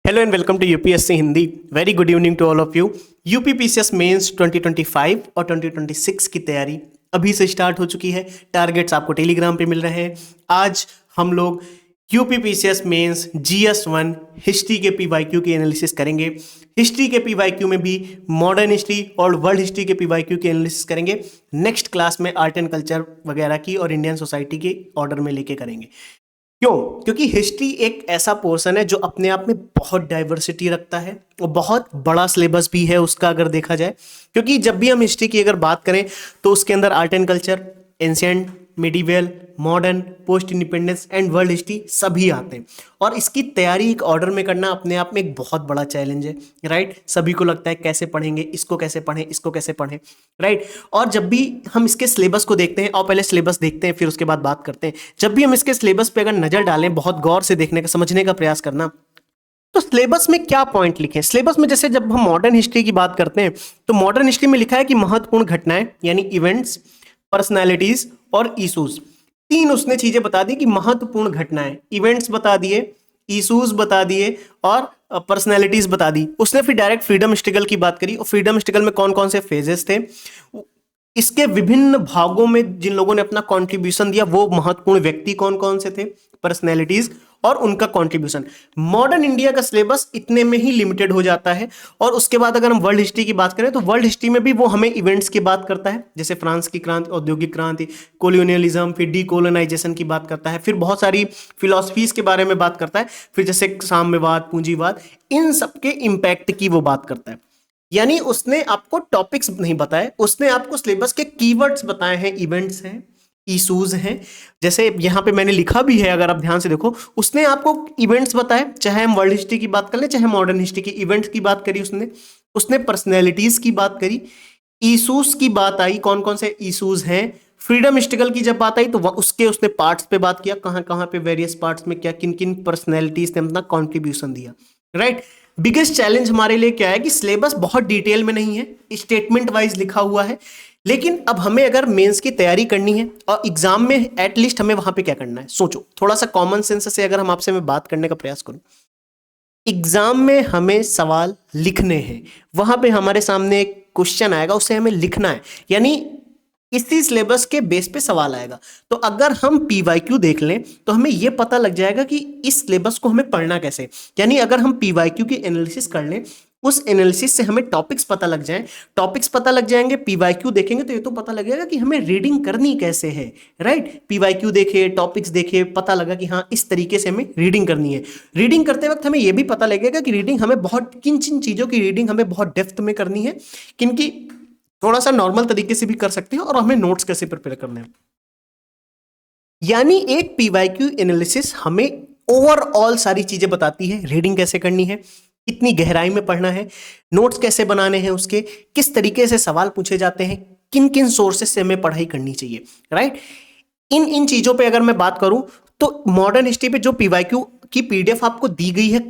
Hello and welcome to UPSC Hindi. Very good evening to all of you. UPPCS mains 2025 और 2026 की तैयारी अभी से स्टार्ट हो चुकी है। टारगेट्स आपको टेलीग्राम पे मिल रहे हैं। आज हम लोग यूपीपीसीएस मेंस जीएस 1 हिस्ट्री के पीवाईक्यू की एनालिसिस करेंगे। हिस्ट्री के पीवाईक्यू में भी मॉडर्न हिस्ट्री और वर्ल्ड हिस्ट्री के पीवाईक्यू की एनालिसिस करेंगे। नेक्स्ट क्लास में आर्ट एंड कल्चर वगैरह की और इंडियन सोसाइटी के ऑर्डर में लेके करेंगे। क्यों? क्योंकि हिस्ट्री एक ऐसा पोर्शन है जो अपने आप में बहुत डाइवर्सिटी रखता है और बहुत बड़ा सिलेबस भी है उसका, अगर देखा जाए। क्योंकि जब भी हम हिस्ट्री की अगर बात करें तो उसके अंदर art and culture, ancient, medieval, modern, post independence and world history सभी आते हैं। और इसकी तैयारी एक ऑर्डर में करना अपने आप में एक बहुत बड़ा चैलेंज है, राइट। सभी को लगता है कैसे पढ़ेंगे, इसको कैसे पढ़ें, इसको कैसे पढ़ें, राइट। और जब भी हम इसके सिलेबस को देखते हैं, और पहले सिलेबस देखते हैं फिर उसके बाद बात करते हैं। जब भी हम इसके सिलेबस पे अगर नजर डालें, बहुत गौर से देखने का, समझने का प्रयास करना, तो सिलेबस में क्या पॉइंट लिखे हैं। सिलेबस में जैसे जब हम मॉडर्न हिस्ट्री की बात करते हैं तो मॉडर्न हिस्ट्री में लिखा है कि महत्वपूर्ण घटनाएं यानी इवेंट्स, पर्सनैलिटीज और इशूज, तीन उसने चीजें बता दी कि महत्वपूर्ण घटनाएं, इवेंट्स बता दिए, इशूज बता दिए और पर्सनैलिटीज बता दी। उसने फिर डायरेक्ट फ्रीडम स्ट्रगल की बात करी और फ्रीडम स्ट्रगल में कौन कौन से फेजेस थे, इसके विभिन्न भागों में जिन लोगों ने अपना कंट्रीब्यूशन दिया वो महत्वपूर्ण व्यक्ति कौन कौन से थे, पर्सनैलिटीज और उनका कंट्रीब्यूशन। मॉडर्न इंडिया का सिलेबस इतने में ही लिमिटेड हो जाता है। और उसके बाद अगर हम वर्ल्ड हिस्ट्री की बात करें तो वर्ल्ड हिस्ट्री में भी वो हमें इवेंट्स की बात करता है, जैसे फ्रांस की क्रांति, औद्योगिक क्रांति, कोलोनियलिज्म, फिर डीकोलोनाइजेशन की बात करता है, फिर बहुत सारी फिलॉसफीज के बारे में बात करता है, फिर जैसे साम्यवाद, पूंजीवाद, इन सबके इम्पैक्ट की वो बात करता है। यानी उसने आपको टॉपिक्स नहीं बताए, उसने आपको सिलेबस के कीवर्ड्स बताए हैं, इवेंट्स हैं, इशूज हैं। जैसे यहाँ पे मैंने लिखा भी है, अगर आप ध्यान से देखो, उसने आपको इवेंट्स बताए, चाहे हम वर्ल्ड हिस्ट्री की बात कर ले चाहे मॉडर्न हिस्ट्री की, इवेंट्स की बात करी उसने पर्सनैलिटीज की बात करी, इशूज की बात आई, कौन कौन से इशूज हैं। फ्रीडम स्ट्रगल की जब बात आई तो उसने पार्ट्स पे बात किया, कहाँ कहाँ पे वेरियस पार्ट्स में क्या किन किन पर्सनैलिटीज ने अपना कॉन्ट्रीब्यूशन दिया, राइट। बिगेस्ट चैलेंज हमारे लिए क्या है कि सिलेबस बहुत डिटेल में नहीं है, स्टेटमेंट वाइज लिखा हुआ है। लेकिन अब हमें अगर मेंस की तैयारी करनी है और एग्जाम में एटलीस्ट हमें वहां पे क्या करना है, सोचो थोड़ा सा कॉमन सेंस से अगर हम आपसे मैं बात करने का प्रयास करूं। एग्जाम में हमें सवाल लिखने हैं, वहां पे हमारे सामने एक क्वेश्चन आएगा, उसे हमें लिखना है, यानी इसी सिलेबस के बेस पे सवाल आएगा। तो अगर हम पीवाईक्यू देख लें तो हमें यह पता लग जाएगा कि इस सिलेबस को हमें पढ़ना कैसे। यानी अगर हम पीवाईक्यू की एनालिसिस कर लें, उस एनालिसिस से हमें टॉपिक्स पता लग जाएं, टॉपिक्स पता लग जाएंगे, पीवाईक्यू देखेंगे तो ये तो पता लगेगा कि हमें रीडिंग करनी कैसे है, राइट। पीवाईक्यू देखे, टॉपिक्स देखे, पता लगा कि हाँ इस तरीके से हमें रीडिंग करनी है। रीडिंग करते वक्त हमें यह भी पता लगेगा कि रीडिंग हमें बहुत किन किन चीजों की रीडिंग हमें बहुत डेप्थ में करनी है, किन की थोड़ा सा नॉर्मल तरीके से भी कर सकते हैं, और हमें नोट्स कैसे प्रिपेयर करने हैं। यानी एक पीवाईक्यू एनालिसिस हमें ओवरऑल सारी चीजें बताती है, रीडिंग कैसे करनी है, कितनी गहराई में पढ़ना है, नोट्स कैसे बनाने हैं, उसके किस तरीके से सवाल पूछे जाते हैं, किन किन सोर्सेस से हमें पढ़ाई करनी चाहिए, राइट। इन चीजों पे अगर मैं बात करूं तो मॉडर्न हिस्ट्री पे जो पीवाईक्यू की पीडीएफ आपको दी गई है,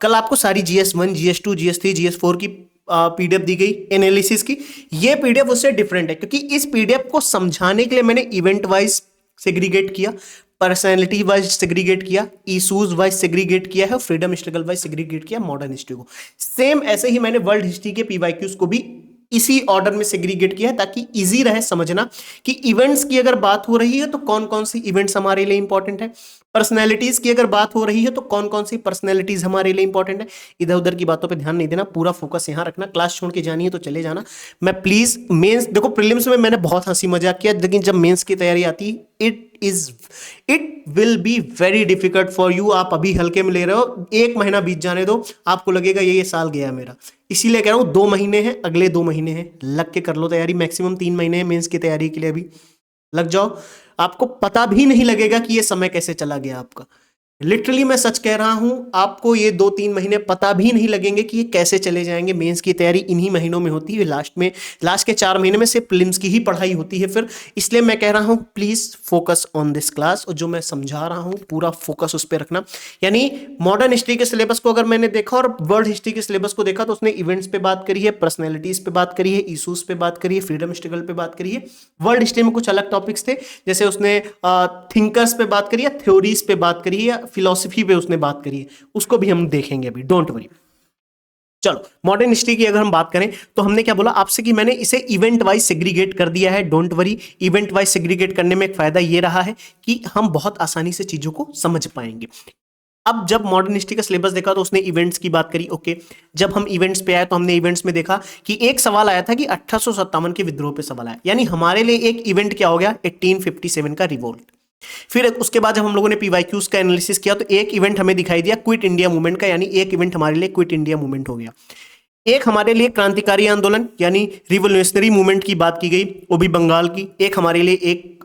कल आपको सारी GS1, GS2, GS3, GS4 की पीडीएफ दी गई एनालिसिस की। ये पीडीएफ उससे डिफरेंट है क्योंकि इस पीडीएफ को समझाने के लिए मैंने इवेंट वाइज सेग्रीगेट किया, पर्सनैलिटी वाइज सेग्रीगेट किया, इशूज वाइज सेग्रीगेट किया है, फ्रीडम स्ट्रगल वाइज सेग्रीगेट किया मॉडर्न हिस्ट्री को। सेम ऐसे ही मैंने वर्ल्ड हिस्ट्री के पीवाईक्यूज को भी इसी ऑर्डर में सेग्रीगेट किया है ताकि इजी रहे समझना कि इवेंट्स की अगर बात हो रही है तो कौन कौन सी इवेंट्स हमारे लिए इंपॉर्टेंट है, पर्सनैलिटीज की अगर बात हो रही है तो कौन कौन सी पर्सनैलिटीज हमारे लिए इंपॉर्टेंट है। इधर उधर की बातों पे ध्यान नहीं देना, पूरा फोकस यहां रखना। क्लास छोड़ के जानी है तो चले जाना। मैं प्लीज मेंस देखो, प्रीलिम्स में मैंने बहुत हंसी मजाक किया, लेकिन जब मेंस की तैयारी आती है it will be very difficult for you. आप अभी हल्के में ले रहे हो, 1 महीना बीत जाने दो, आपको लगेगा ये साल गया मेरा। इसीलिए कह रहा हूं 2 महीने हैं, अगले 2 महीने हैं, लग के कर लो तैयारी। मैक्सिमम 3 महीने हैं मेंस की तैयारी के लिए, अभी लग जाओ, आपको पता भी नहीं लगेगा कि ये समय कैसे चला गया आपका। लिटरली मैं सच कह रहा हूं, आपको ये 2-3 महीने पता भी नहीं लगेंगे कि ये कैसे चले जाएंगे। मेंस की तैयारी इन्हीं महीनों में होती है, लास्ट के 4 महीने में सिर्फ प्रीलिम्स की ही पढ़ाई होती है फिर। इसलिए मैं कह रहा हूं please focus on this class, और जो मैं समझा रहा हूं पूरा फोकस उस पर रखना। यानी मॉडर्न हिस्ट्री के सिलेबस को अगर मैंने देखा और वर्ल्ड हिस्ट्री के सिलेबस को देखा तो उसने इवेंट्स पे बात करी है, पर्सनैलिटीज पे बात करी है, इशूज पे बात करी है, फ्रीडम स्ट्रगल पे बात करी है। वर्ल्ड हिस्ट्री में कुछ अलग टॉपिक्स थे, जैसे उसने थिंकर्स पे बात करी है, थ्योरीज पे बात करी है, फिलॉसफी पे उसने बात करी है, उसको भी हम देखेंगे अभी, डोंट वरी। चलो, मॉडर्न हिस्ट्री की अगर हम बात करें तो हमने क्या बोला आपसे कि मैंने इसे इवेंट वाइज सेग्रीगेट कर दिया है, don't worry. Event wise segregate करने में एक फायदा ये रहा है कि हम बहुत आसानी से चीजों को समझ पाएंगे। अब जब मॉडर्न हिस्ट्री का सिलेबस देखा तो उसने इवेंट्स की बात करी, ओके। जब हम इवेंट्स पे आए तो हमने इवेंट्स में देखा कि एक सवाल आया था कि 1857 के विद्रोह पे सवाल आया, यानी हमारे लिए एक इवेंट क्या हो गया, 1857 का रिवोल्ट। फिर उसके बाद जब हम लोगों ने पीवाईक्यूज का एनालिसिस किया तो एक इवेंट हमें दिखाई दिया क्विट इंडिया मूवमेंट का, यानी एक इवेंट हमारे लिए क्विट इंडिया मूवमेंट हो गया। एक हमारे लिए क्रांतिकारी आंदोलन यानी रिवोल्यूशनरी मूवमेंट की बात की गई, वो भी बंगाल की। एक हमारे लिए एक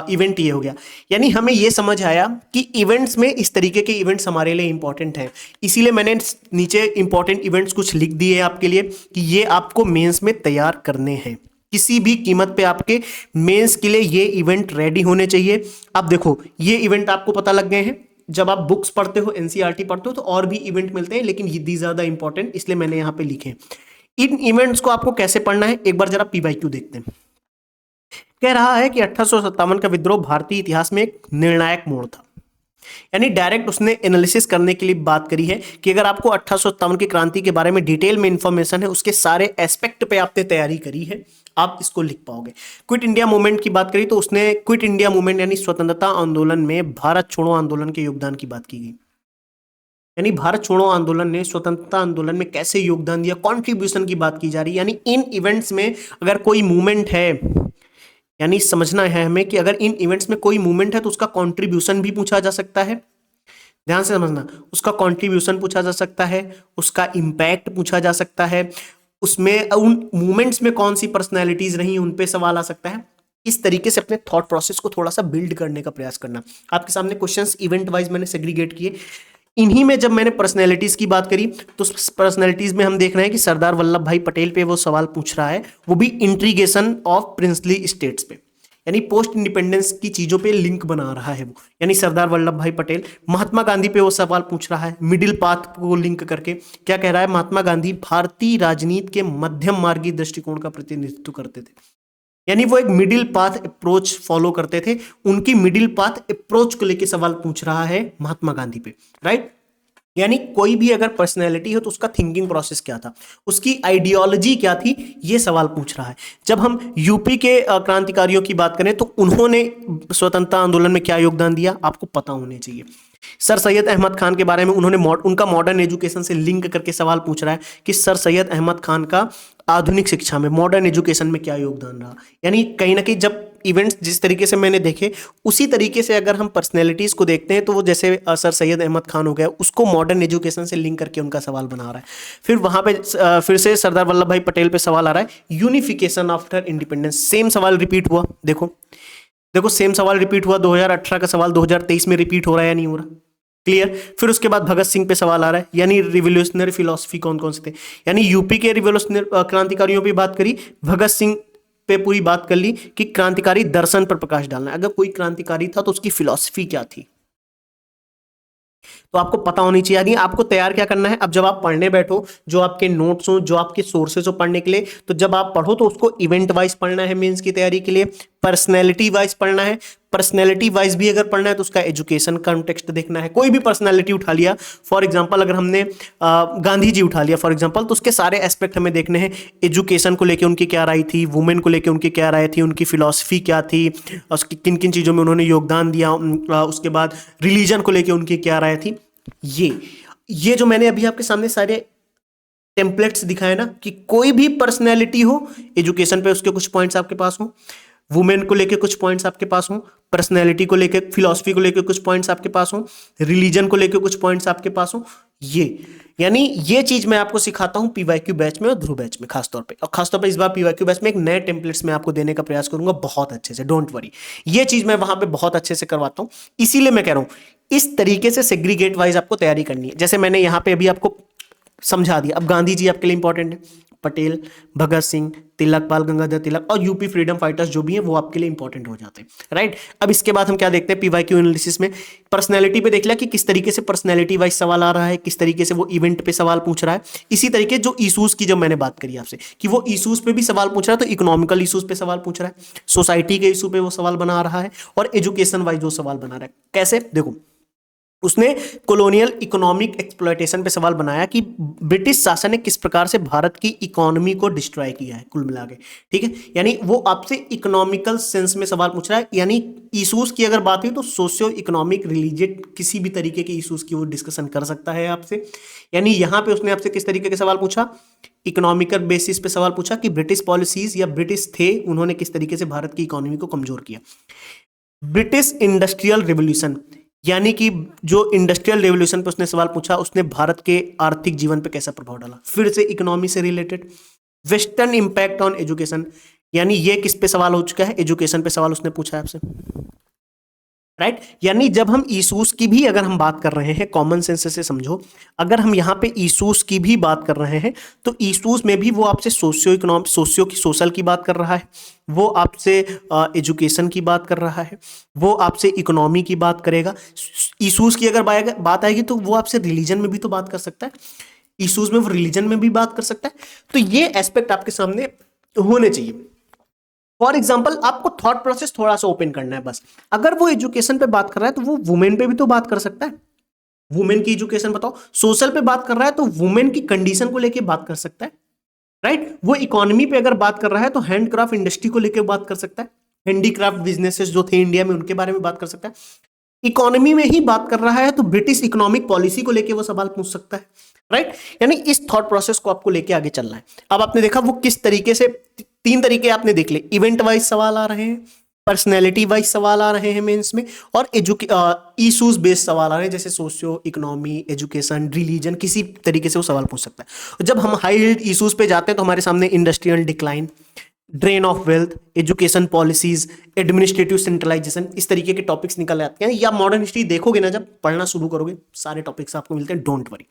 इवेंट ये हो गया, यानी हमें ये समझ आया कि इवेंट्स में इस तरीके के इवेंट्स हमारे लिए इंपॉर्टेंट हैं। इसीलिए मैंने नीचे इंपॉर्टेंट इवेंट्स कुछ लिख दिए हैं आपके लिए कि ये आपको मेंस में तैयार करने हैं, किसी भी कीमत पे आपके मेंस के लिए ये इवेंट रेडी होने चाहिए। अब देखो ये इवेंट आपको पता लग गए हैं, जब आप बुक्स पढ़ते हो, एनसीईआरटी पढ़ते हो तो और भी इवेंट मिलते हैं, लेकिन ये दीज आर द इंपॉर्टेंट, इसलिए मैंने यहां पे लिखे। इन इवेंट्स को आपको कैसे पढ़ना है एक बार जरा पीवाईक्यू देखते हैं। कह रहा है कि 1857 का विद्रोह भारतीय इतिहास में एक निर्णायक मोड़ था, यानी डायरेक्ट उसने एनालिसिस करने के लिए बात करी है कि अगर आपको 1857 की क्रांति के बारे में डिटेल में इंफॉर्मेशन है, उसके सारे एस्पेक्ट पे आपने तैयारी करी है, आप इसको लिख पाओगे। क्विट इंडिया मूवमेंट की बात करी तो उसने क्विट इंडिया मूवमेंट यानी स्वतंत्रता आंदोलन में भारत छोड़ो आंदोलन के योगदान की बात की गई, यानी भारत छोड़ो आंदोलन ने स्वतंत्रता आंदोलन में कैसे योगदान दिया, कॉन्ट्रीब्यूशन की बात की जा रही है। यानी इन इवेंट्स में अगर कोई मूवमेंट है, यानी समझना है हमें कि अगर इन इवेंट्स में कोई मूवमेंट है तो उसका कंट्रीब्यूशन भी पूछा जा सकता है, ध्यान से समझना, उसका कंट्रीब्यूशन पूछा जा सकता है, उसका इंपैक्ट पूछा जा सकता है, उसमें उन मूवमेंट्स में कौन सी पर्सनैलिटीज रही उन पे सवाल आ सकता है। इस तरीके से अपने थॉट प्रोसेस को थोड़ा सा बिल्ड करने का प्रयास करना। आपके सामने क्वेश्चंस इवेंट वाइज मैंने सेग्रीगेट किए, इन्हीं में जब मैंने पर्सनैलिटीज की बात करी तो पर्सनैलिटीज में हम देख रहे हैं कि सरदार वल्लभ भाई पटेल पे वो सवाल पूछ रहा है, वो भी इंट्रीगेशन ऑफ प्रिंसली स्टेट्स पे, यानी पोस्ट इंडिपेंडेंस की चीजों पे लिंक बना रहा है वो, यानी सरदार वल्लभ भाई पटेल। महात्मा गांधी पे वो सवाल पूछ रहा है, मिडिल पाथ को लिंक करके क्या कह रहा है, महात्मा गांधी भारतीय राजनीति के मध्यम मार्गी दृष्टिकोण का प्रतिनिधित्व करते थे, यानी वो एक मिडिल पाथ अप्रोच फॉलो करते थे, उनकी मिडिल पाथ अप्रोच को लेके सवाल पूछ रहा है महात्मा गांधी पे, राइट। यानी कोई भी अगर पर्सनैलिटी हो तो उसका थिंकिंग प्रोसेस क्या था, उसकी आइडियोलॉजी क्या थी, ये सवाल पूछ रहा है। जब हम यूपी के क्रांतिकारियों की बात करें तो उन्होंने स्वतंत्रता आंदोलन में क्या योगदान दिया आपको पता होने चाहिए। सर सैयद अहमद खान के बारे में उन्होंने उनका मॉडर्न एजुकेशन से लिंक करके सवाल पूछ रहा है कि सर सैयद अहमद खान का आधुनिक शिक्षा में, मॉडर्न एजुकेशन में क्या योगदान रहा। यानी कहीं ना कहीं जब इवेंट्स जिस तरीके से मैंने देखे उसी तरीके से अगर हम पर्सनैलिटीज को देखते हैं तो वो जैसे सर सैयद अहमद खान हो गया, उसको मॉडर्न एजुकेशन से लिंक करके उनका सवाल बना रहा है। फिर वहां पे फिर से सरदार वल्लभ भाई पटेल पे सवाल आ रहा है, यूनिफिकेशन आफ्टर इंडिपेंडेंस, सेम सवाल रिपीट हुआ। देखो देखो सेम सवाल रिपीट हुआ, 2018 का सवाल 2023 में रिपीट हो रहा है या नहीं हो रहा, क्लियर। फिर उसके बाद भगत सिंह पे सवाल आ रहा है, यानी रिवोल्यूशनरी फिलॉसफी कौन कौन से थे, यानी यूपी के रिवोल्यूशनरी क्रांतिकारियों पे बात करी, भगत सिंह पे पूरी बात कर ली कि क्रांतिकारी दर्शन पर प्रकाश डालना, अगर कोई क्रांतिकारी था तो उसकी फिलॉसफी क्या थी, तो आपको पता होनी चाहिए। यानी आपको तैयार क्या करना है, अब जब आप पढ़ने बैठो, जो आपके नोट्स हो, जो आपके सोर्सेज हो पढ़ने के लिए, तो जब आप पढ़ो तो उसको इवेंट वाइज पढ़ना है मेंस की तैयारी के लिए, पर्सनैलिटी वाइज पढ़ना है। पर्सनैलिटी वाइज भी अगर पढ़ना है तो उसका एजुकेशन कॉन्टेक्स्ट देखना है। कोई भी पर्सनैलिटी उठा लिया, फॉर एग्जांपल अगर हमने गांधी जी उठा लिया फॉर एग्जांपल, तो उसके सारे एस्पेक्ट हमें देखने हैं। एजुकेशन को लेकर उनकी क्या राय थी, वुमेन को लेकर उनकी क्या राय थी, उनकी फिलॉसफी क्या थी, उसकी किन किन चीज़ों में उन्होंने योगदान दिया, उसके बाद रिलीजन को लेकर उनकी क्या राय थी। ये जो मैंने अभी आपके सामने सारे टेम्पलेट्स दिखाए ना, कि कोई भी पर्सनैलिटी हो, एजुकेशन पे उसके कुछ पॉइंट्स आपके पास हो, वुमेन को लेके कुछ पॉइंट्स आपके पास हो, पर्सनैलिटी को लेके, फिलॉसफी को लेके कुछ पॉइंट्स आपके पास हो, रिलीजन को लेके कुछ पॉइंट्स आपके पास हो। यानी ये चीज मैं आपको सिखाता हूं पीवाईक्यू बैच में और ध्रुव बैच में खासतौर पे, और खासतौर पे इस बार पीवाईक्यू बैच में एक नए टेम्पलेट्स में आपको देने का प्रयास करूंगा बहुत अच्छे से, डोंट वरी। ये चीज मैं वहां पे बहुत अच्छे से करवाता हूं, इसीलिए मैं कह रहा हूं इस तरीके से सेग्रीगेट वाइज आपको तैयारी करनी है। जैसे मैंने यहां पे अभी आपको समझा दिया। अब गांधी जी आपके लिए इंपॉर्टेंट है, पटेल, भगत सिंह, तिलक, बाल गंगाधर तिलक और यूपी फ्रीडम फाइटर्स जो भी हैं वो आपके लिए इंपॉर्टेंट हो जाते हैं, राइट। अब इसके बाद हम क्या देखते हैं पीवाईक्यू एनालिसिस में, पर्सनैलिटी पे देख लिया कि किस तरीके से पर्सनैलिटी वाइज सवाल आ रहा है, किस तरीके से वो इवेंट पे सवाल पूछ रहा है। इसी तरीके जो इशूज की जब मैंने बात करी आपसे कि वो इशूज पे भी सवाल पूछ रहा है, तो इकोनॉमिकल इशूज पे सवाल पूछ रहा है, सोसाइटी के इशू पे वो सवाल बना रहा है, और एजुकेशन वाइज वो सवाल बना रहा है। कैसे, देखो उसने कॉलोनियल इकोनॉमिक एक्सप्लॉयटेशन पे सवाल बनाया कि ब्रिटिश शासन ने किस प्रकार से भारत की इकोनॉमी को डिस्ट्रॉय किया है कुल मिला के। ठीक है, यानी वो आपसे इकोनॉमिकल सेंस में सवाल पूछ रहा है, यानी इशूज की अगर बात हुई तो सोशियो इकोनॉमिक रिलीजियड किसी भी तरीके के इशूज की वो डिस्कशन कर सकता है आपसे। यानी यहाँ पे उसने आपसे किस तरीके के सवाल पूछा, इकोनॉमिकल बेसिस पे सवाल पूछा कि ब्रिटिश पॉलिसीज या ब्रिटिश थे उन्होंने किस तरीके से भारत की इकोनॉमी को कमजोर किया। ब्रिटिश इंडस्ट्रियल रिवोल्यूशन, यानी कि जो इंडस्ट्रियल रेवोल्यूशन पे उसने सवाल पूछा, उसने भारत के आर्थिक जीवन पे कैसा प्रभाव डाला, फिर से इकोनॉमी से related. Western impact on education, यानी ये किस पे सवाल हो चुका है, एजुकेशन पे सवाल उसने पूछा है आपसे, राइट। यानी जब हम इशूज की भी अगर हम बात कर रहे हैं, कॉमन सेंस से समझो, अगर हम यहाँ पे इशूज की भी बात कर रहे हैं तो इशूज में भी वो आपसे सोशियो इकोनॉमिक सोशल की बात कर रहा है, वो आपसे एजुकेशन की बात कर रहा है, वो आपसे इकोनॉमी की बात करेगा। इशूज की अगर बात आएगी तो वो आपसे रिलीजन में भी तो बात कर सकता है, इशूज में वो रिलीजन में भी बात कर सकता है। तो ये एस्पेक्ट आपके सामने होने चाहिए। फॉर एग्जाम्पल आपको थॉट प्रोसेस थोड़ा सा ओपन करना है बस। अगर वो एजुकेशन पे बात कर रहा है तो वो वुमेन पे भी तो बात कर सकता है, वुमेन की एजुकेशन बताओ। सोशल पे बात कर रहा है तो वुमेन की कंडीशन को लेके बात कर सकता है, राइट। वो इकोनॉमी पे अगर बात कर रहा है तो हैंडक्राफ्ट इंडस्ट्री को लेकर बात कर सकता है, हैंडीक्राफ्ट बिजनेसेस जो थे इंडिया में उनके बारे में बात कर सकता है। इकोनॉमी में ही बात कर रहा है तो ब्रिटिश इकोनॉमिक पॉलिसी को लेकर वो सवाल पूछ सकता है, राइट। यानी इस थॉट प्रोसेस को आपको लेके आगे चलना है। अब आपने देखा वो किस तरीके से, तीन तरीके आपने देख ले, इवेंट वाइज सवाल आ रहे हैं, पर्सनैलिटी वाइज सवाल आ रहे हैं मेंस में, और इशूज बेस्ड सवाल आ रहे हैं जैसे सोशियो इकोनॉमी, एजुकेशन, रिलीजन, किसी तरीके से वो सवाल पूछ सकता है। जब हम हाई हील्ड इशूज पे जाते हैं तो हमारे सामने industrial decline, drain of wealth, education policies, administrative centralisation, इस तरीके के टॉपिक्स निकल आते हैं। या मॉडर्न हिस्ट्री देखोगे ना, जब पढ़ना शुरू करोगे सारे टॉपिक्स आपको मिलते हैं, डोंट वरी।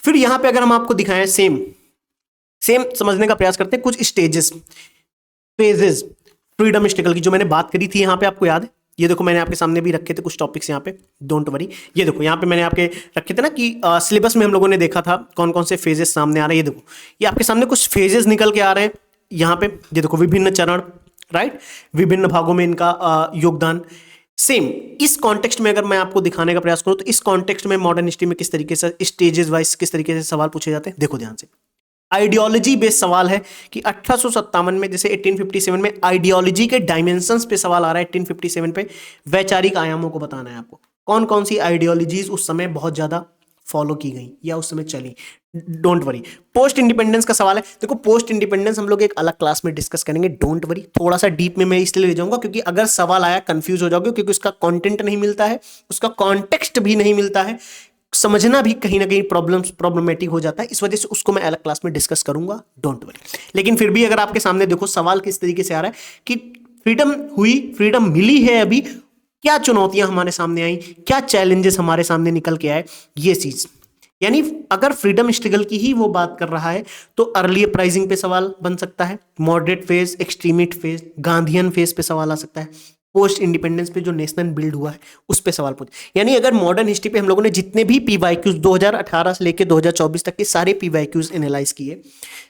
फिर यहां पे अगर हम आपको दिखाएं, सेम समझने का प्रयास करते हैं, कुछ स्टेजेस, फेजेस फ्रीडम स्ट्रगल की जो मैंने बात करी थी, यहां पे आपको याद है, ये देखो मैंने आपके सामने भी रखे थे कुछ टॉपिक्स यहाँ पे, डोंट वरी। ये देखो यहाँ पे मैंने आपके रखे थे ना कि सिलेबस में हम लोगों ने देखा था कौन कौन से फेजेस सामने आ रहे हैं। ये देखो ये आपके सामने कुछ फेजेस निकल के आ रहे हैं यहाँ पे, ये देखो विभिन्न चरण, राइट, विभिन्न भागों में इनका योगदान। सेम इस कॉन्टेक्स्ट में अगर मैं आपको दिखाने का प्रयास करूं तो इस कॉन्टेक्स्ट में मॉडर्न हिस्ट्री में किस तरीके से स्टेजेस वाइज किस तरीके से सवाल पूछे जाते हैं, देखो ध्यान से। आइडियोलॉजी बेस्ड सवाल है कि 1857 में, जैसे 1857 में आइडियोलॉजी के डायमेंशंस पे सवाल आ रहा है, 1857 पे वैचारिक आयामों को बताना है आपको, कौन कौन सी आइडियोलॉजीज उस समय बहुत ज्यादा फॉलो की गई या उस समय चली, डोंट वरी। पोस्ट इंडिपेंडेंस का सवाल है, देखो पोस्ट इंडिपेंडेंस हम लोग एक अलग क्लास में डिस्कस करेंगे, डोंट वरी। थोड़ा सा डीप में मैं इसलिए ले जाऊंगा क्योंकि अगर सवाल आया कंफ्यूज हो जाओगे, क्योंकि उसका कंटेंट नहीं मिलता है, उसका कॉन्टेक्स्ट भी नहीं मिलता है, समझना भी कहीं ना कहीं प्रॉब्लमेटिक हो जाता है, इस वजह से उसको मैं अलग क्लास में डिस्कस करूंगा, डोंट वरी। लेकिन फिर भी अगर आपके सामने देखो सवाल किस तरीके से आ रहा है कि फ्रीडम हुई, फ्रीडम मिली है, अभी क्या चुनौतियां हमारे सामने आई, क्या चैलेंजेस हमारे सामने निकल के आए, ये चीज। यानी अगर फ्रीडम स्ट्रगल की ही वो बात कर रहा है तो अर्ली अपराइजिंग पे सवाल बन सकता है, moderate phase, extremist phase, Gandhian phase पे सवाल आ सकता है, पोस्ट इंडिपेंडेंस पे जो नेशनल बिल्ड हुआ है उस पे सवाल पूछ। यानी अगर मॉडर्न हिस्ट्री पे हम लोगों ने जितने भी पीवाईक्यूज 2018 से लेकर 2024 तक के सारे पीवाईक्यूज एनालाइज किए,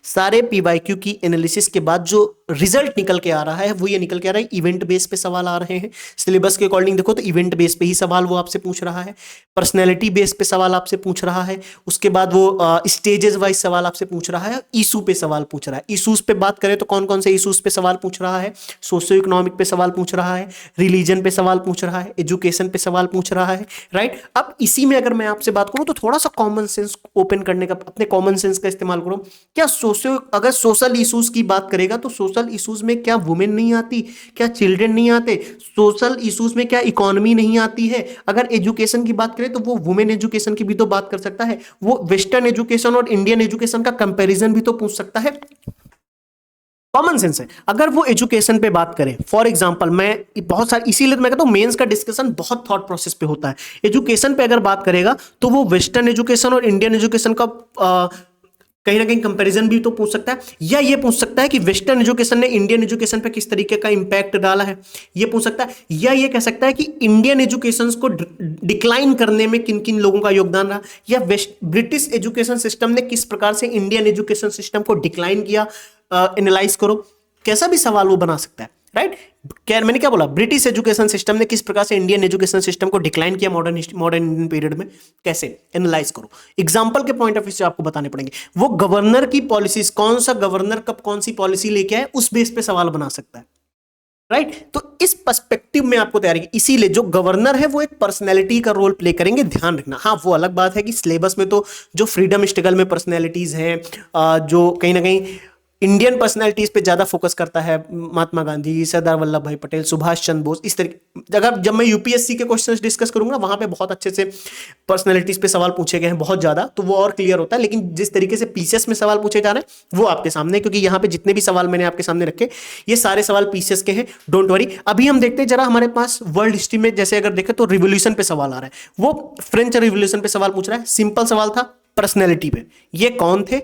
सारे पीवाईक्यू की एनालिसिस के बाद जो रिजल्ट निकल के आ रहा है वो ये निकल के आ रहा है, इवेंट बेस पे सवाल आ रहे हैं। सिलेबस के अकॉर्डिंग देखो तो इवेंट बेस पे ही सवाल वो आपसे पूछ रहा है, पर्सनैलिटी बेस पे सवाल आपसे पूछ रहा है, उसके बाद वो स्टेजेस वाइज सवाल आपसे पूछ रहा है, इशू पे सवाल पूछ रहा है। इशूज पे बात करें तो कौन कौन से इशूज पे सवाल पूछ रहा है, सोशियो इकोनॉमिक पे सवाल पूछ रहा है, रिलीजन पे सवाल पूछ रहा है, एजुकेशन पे सवाल पूछ रहा है, राइट। अब इसी में अगर मैं आपसे बात करूं तो थोड़ा सा कॉमन सेंस ओपन करने का, अपने कॉमन सेंस का इस्तेमाल करो। क्या अगर सोशल इश्यूज की बात करेगा तो सोशल इश्यूज में क्या वुमेन नहीं आती, क्या चिल्ड्रन नहीं आते, सोशल इश्यूज में क्या इकोनॉमी नहीं आती है। अगर एजुकेशन की बात करें तो वो वुमेन एजुकेशन की भी तो बात कर सकता है, वो वेस्टर्न एजुकेशन और इंडियन एजुकेशन का कंपैरिजन भी तो पूछ सकता है, कॉमन सेंस है। अगर वो एजुकेशन पे बात करें, फॉर एग्जांपल मैं बहुत सारी, इसीलिए तो मैं कहता हूं मेंस का डिस्कशन बहुत थॉट प्रोसेस पे होता है। एजुकेशन पे अगर बात करेगा तो वो वेस्टर्न एजुकेशन और इंडियन एजुकेशन का कहीं ना कहीं कंपैरिजन भी तो पूछ सकता है, या ये पूछ सकता है कि वेस्टर्न एजुकेशन ने इंडियन एजुकेशन पे किस तरीके का इंपैक्ट डाला है, ये पूछ सकता है। या ये कह सकता है कि इंडियन एजुकेशन को डिक्लाइन करने में किन किन लोगों का योगदान रहा, या ब्रिटिश एजुकेशन सिस्टम ने किस प्रकार से इंडियन एजुकेशन सिस्टम को डिक्लाइन किया, एनालाइज करो। कैसा भी सवाल वो बना सकता है, राइट। क्या मैंने क्या बोला, ब्रिटिश एजुकेशन सिस्टम ने किस प्रकार से इंडियन एजुकेशन सिस्टम को डिक्लाइन किया मॉडर्न इंडियन पीरियड में, कैसे एनालाइज करो। एग्जांपल के पॉइंट ऑफ व्यू से आपको बताने पड़ेंगे। वो गवर्नर की पॉलिसीज, कौन सा गवर्नर कब कौन सी पॉलिसी लेके आए, उस बेस पे सवाल बना सकता है, राइट। तो इस पर्सपेक्टिव में आपको तैयारी की, इसीलिए जो गवर्नर है वो एक पर्सनैलिटी का रोल प्ले करेंगे, ध्यान रखना। हाँ, वो अलग बात है कि सिलेबस में तो जो फ्रीडम स्ट्रगल में पर्सनैलिटीज हैं, जो कहीं ना कहीं इंडियन पर्सनैलिटीज पे ज्यादा फोकस करता है, महात्मा गांधी, सरदार वल्लभ भाई पटेल, सुभाष चंद्र बोस, इस तरीके। अगर जब मैं यूपीएससी के क्वेश्चंस डिस्कस करूंगा वहां पे बहुत अच्छे से पर्सनैलिटीज पे सवाल पूछे गए हैं, बहुत ज्यादा, तो वो और क्लियर होता है। लेकिन जिस तरीके से पीसीएस में सवाल पूछे जा रहे हैं वो आपके सामने, क्योंकि यहाँ पे जितने भी सवाल मैंने आपके सामने रखे ये सारे सवाल पीसीएस के हैं, डोंट वरी। अभी हम देखते हैं जरा हमारे पास वर्ल्ड हिस्ट्री में, जैसे अगर देखें तो रिवोल्यूशन पे सवाल आ रहा है, वो फ्रेंच रिवोल्यूशन पे सवाल पूछ रहा है, सिंपल सवाल था पर्सनैलिटी पे, ये कौन थे,